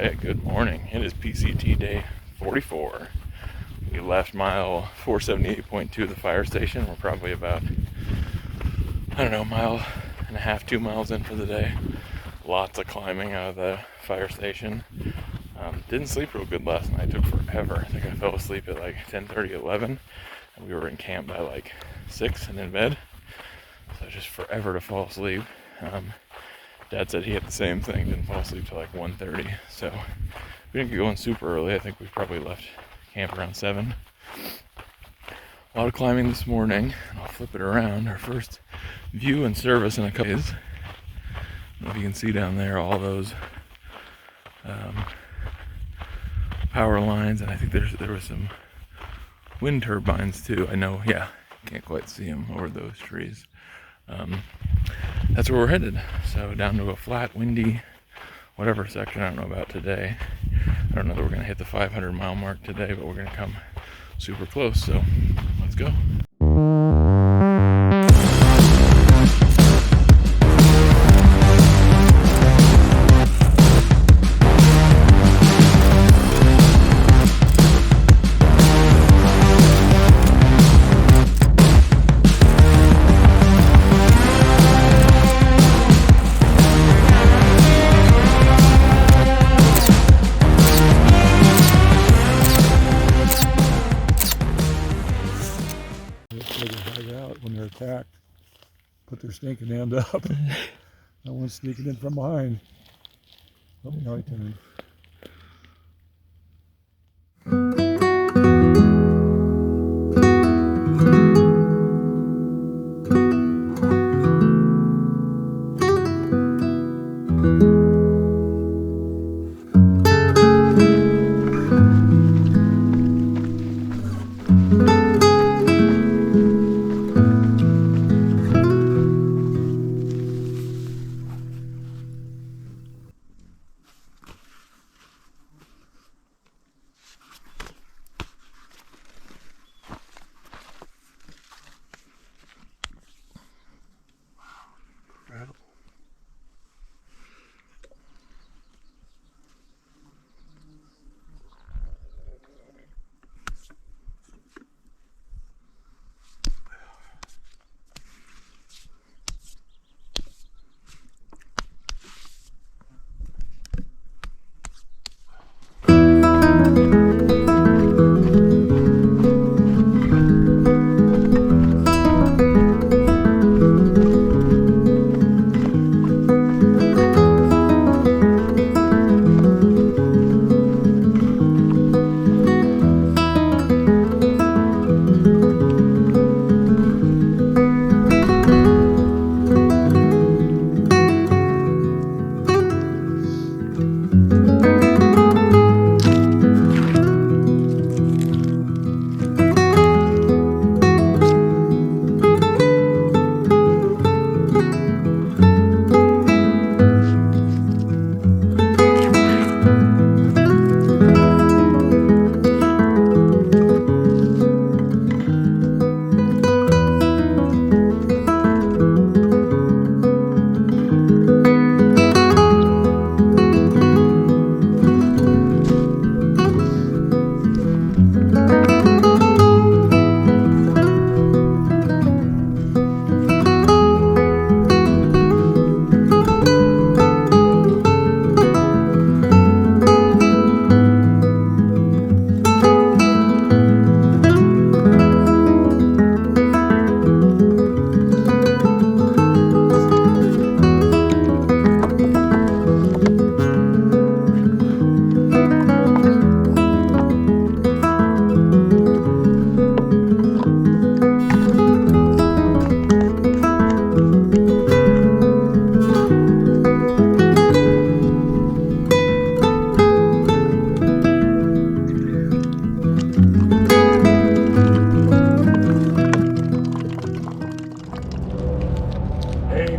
Okay, good morning. It is PCT day 44. We left mile 478.2 of the fire station. We're probably about, I don't know, mile and a half, 2 miles in for the day. Lots of climbing out of the fire station. Didn't sleep real good last night. It took forever. I think I fell asleep at like 10:30, 11, and we were in camp by like 6 and in bed. So just forever to fall asleep. Dad said he had the same thing, didn't fall asleep till like 1:30. So we didn't get going super early. I think we probably left camp around 7. A lot of climbing this morning. I'll flip it around. Our first view and service in a couple days. I don't know if you can see down there all those power lines, and I think there was some wind turbines too. I know, yeah, can't quite see them over those trees. That's where we're headed. So down to a flat, windy, whatever section I don't know about today. I don't know that we're gonna hit the 500 mile mark today, but we're gonna come super close. So let's go. When they're attacked, put their stinking hand up. No one's sneaking in from behind. Oh, now I turn.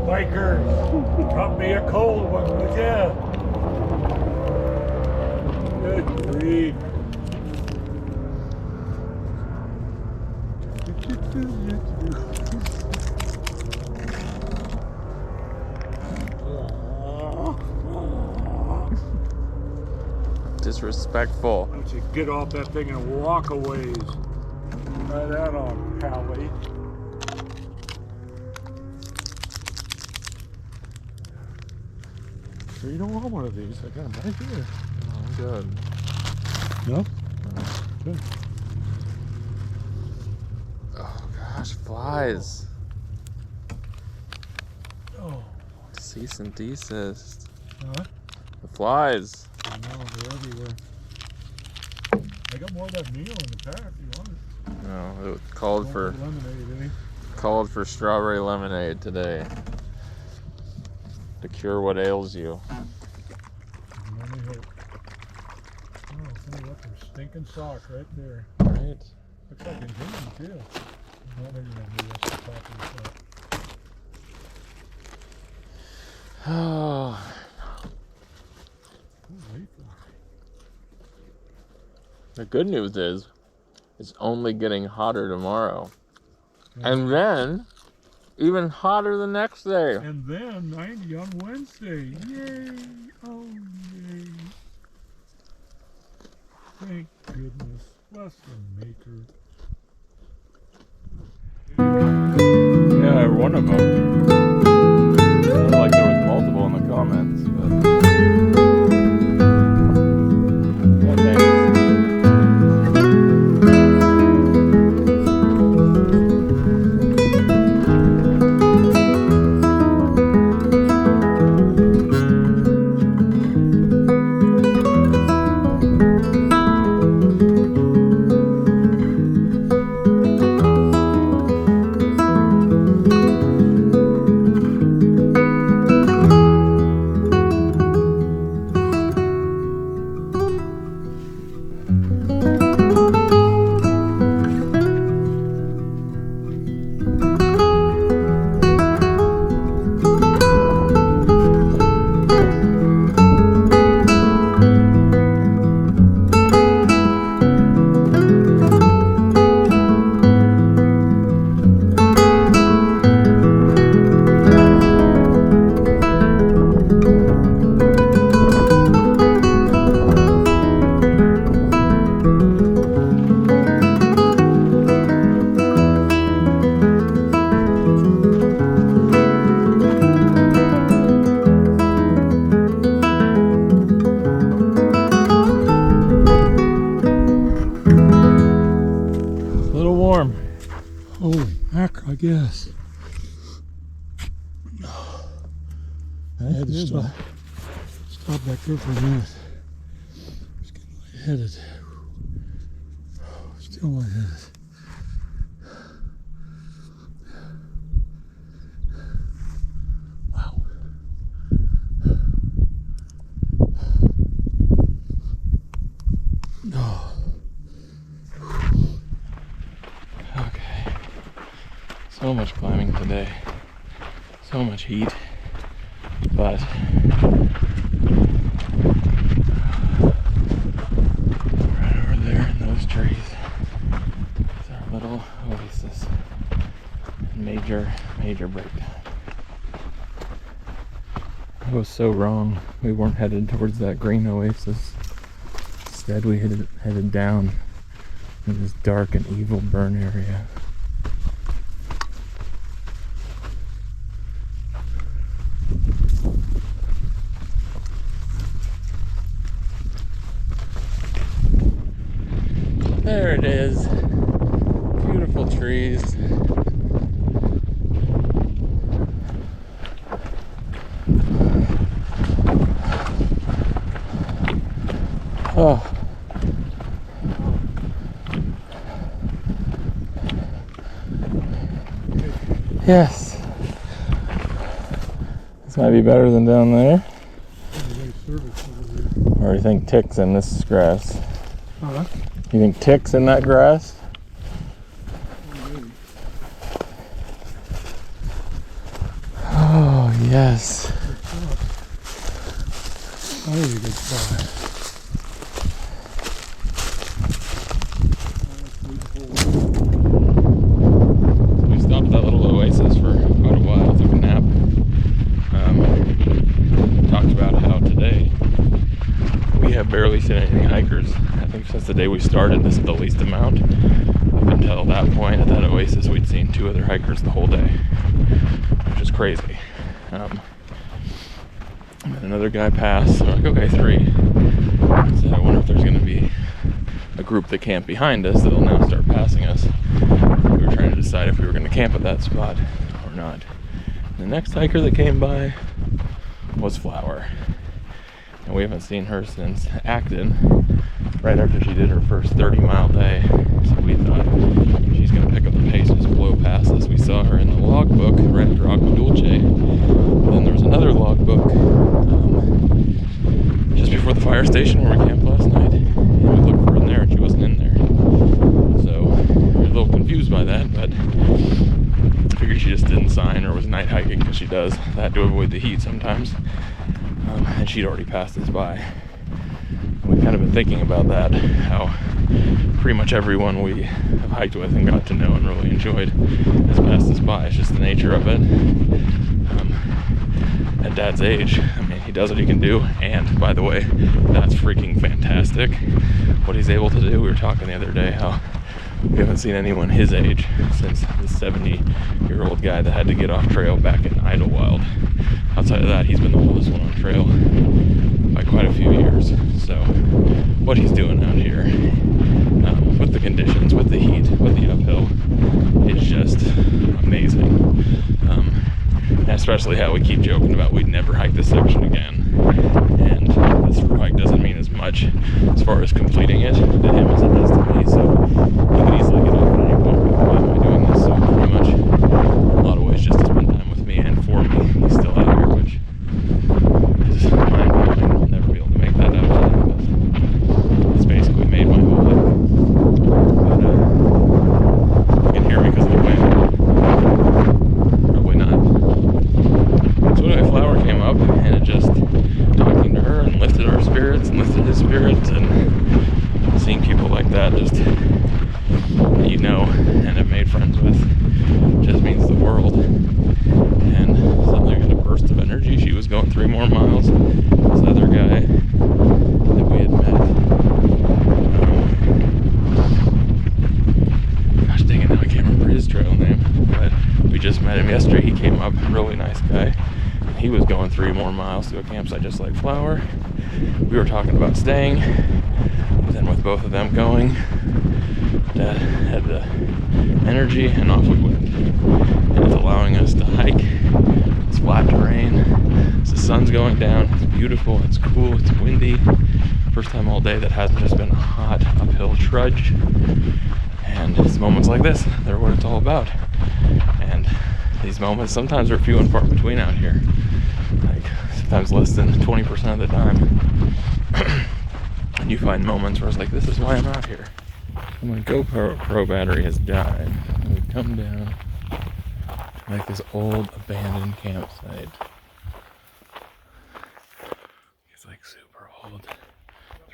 Bikers, drop me a cold one, would ya? Good grief. Disrespectful. I should get off that thing and walk a ways. Try that on, Hallie. Sure you don't want one of these? I got them right here. Oh, I'm good. No? Good. Oh gosh, flies. Oh. Cease and desist. Huh? The flies. I know, they're everywhere. I got more of that meal in the pack, you want it? No, it called for lemonade, strawberry lemonade today. To cure what ails you. Only hope. Oh, tell you what, there's stinking sock right there. Right? Looks like a human too. Well, maybe not. Maybe that's the top of the sock. Oh. The good news is, it's only getting hotter tomorrow. Yeah. And then, even hotter the next day. And then 90 on Wednesday. Yay! Oh, yay. Thank goodness. Bless the maker. Yeah, one of them. Sounded like there was multiple in the comments, but... Yeah, thanks. Holy mackerel, I guess. I had to stop back there for a minute. Just getting lightheaded. Still lightheaded. Wow. Oh. Okay. So much climbing today. So much heat. But right over there in those trees is our little oasis. Major breakdown. I was so wrong. We weren't headed towards that green oasis. Instead we headed down in this dark and evil burn area. There it is. Beautiful trees. Oh. Yes. This might be better than down there. Or you think ticks in this grass? Huh? You think ticks in that grass? Oh, yes. That is a good spot. We stopped at that little oasis for quite a while, took a nap. Talked about how today we have barely seen any hikers. I think since the day we started, this is the least amount. Up until that point, at that oasis, we'd seen 2 other hikers the whole day, which is crazy. And another guy passed, so I'm like, okay, 3. So I wonder if there's going to be a group that camp behind us that'll now start passing us. We were trying to decide if we were going to camp at that spot or not. The next hiker that came by was Flower, and we haven't seen her since Acton, right after she did her first 30-mile day. So we thought she's going to pick up the pace and just blow past us. We saw her in the logbook right after Agua Dulce. Then there was another logbook just before the fire station where we camped last night, and we looked for her in there and she wasn't in there. So we were a little confused by that, but I figured she just didn't sign or was night hiking, because she does that to avoid the heat sometimes. And she'd already passed us by. And we've kind of been thinking about that, how pretty much everyone we have hiked with and got to know and really enjoyed has passed us by. It's just the nature of it. At Dad's age, I mean, he does what he can do, and by the way, that's freaking fantastic what he's able to do. We were talking the other day how we haven't seen anyone his age since the 70-year-old guy that had to get off trail back in Idlewild. Outside of that, he's been the oldest one on trail by quite a few years. So what he's doing out here, with the conditions, with the heat, with the uphill, is just amazing. And especially how we keep joking about we'd never hike this section again. And this through hike doesn't mean as much as far as completing it to him as it does to me. So he could easily get off at any point. Why am I doing this? So pretty much in a lot of ways just to spend time with me and for me. He's still out here, which is mind-blowing. I'll never be able to make that up to him, but it's basically made my whole life. But you can hear me because of the wind. Probably not. So anyway, Flower came up and it just talking to her and lifted our spirits and lifted his spirits, and seeing people like that just that you know and have made friends with just means the world. And suddenly I got a burst of energy. She was going 3 more miles. This other guy that we had met, gosh dang it, now I can't remember his trail name, but we just met him yesterday. He came up, really nice guy. He was going 3 more miles to a campsite just like Flower. We were talking about staying, but then with both of them going, Dad had the energy and off we went. And it's allowing us to hike. It's flat terrain. The sun's going down. It's beautiful. It's cool. It's windy. First time all day that hasn't just been a hot uphill trudge. And it's moments like this. They're what it's all about. And these moments sometimes are few and far between out here. Like sometimes less than 20% of the time. And you find moments where it's like, this is why I'm out here. So my GoPro battery has died. And we come down to like this old abandoned campsite. It's like super old.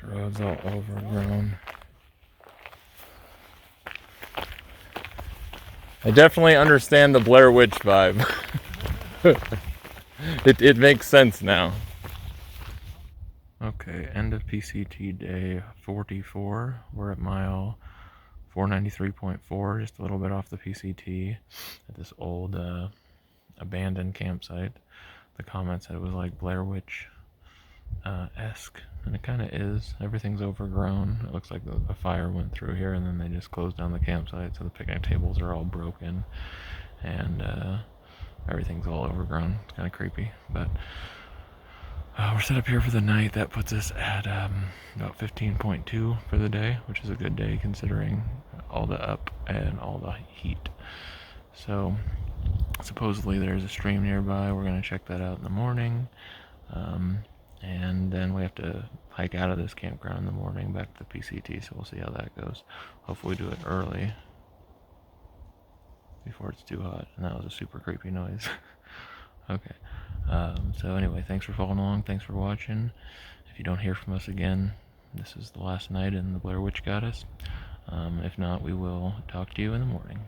The road's all overgrown. I definitely understand the Blair Witch vibe. It makes sense now. Okay, end of PCT day 44. We're at mile 493.4, just a little bit off the PCT at this old abandoned campsite. The comment said it was like Blair Witch esque, and it kind of is. Everything's overgrown. It looks like a fire went through here and then they just closed down the campsite, so the picnic tables are all broken and everything's all overgrown. It's kind of creepy, but we're set up here for the night. That puts us at about 15.2 for the day, which is a good day considering all the up and all the heat. So supposedly there's a stream nearby. We're going to check that out in the morning. And then we have to hike out of this campground in the morning back to the PCT, so we'll see how that goes. Hopefully do it early before it's too hot. And that was a super creepy noise. Okay. So anyway, thanks for following along. Thanks for watching. If you don't hear from us again, this is the last night in the Blair Witch Goddess. If not, we will talk to you in the morning.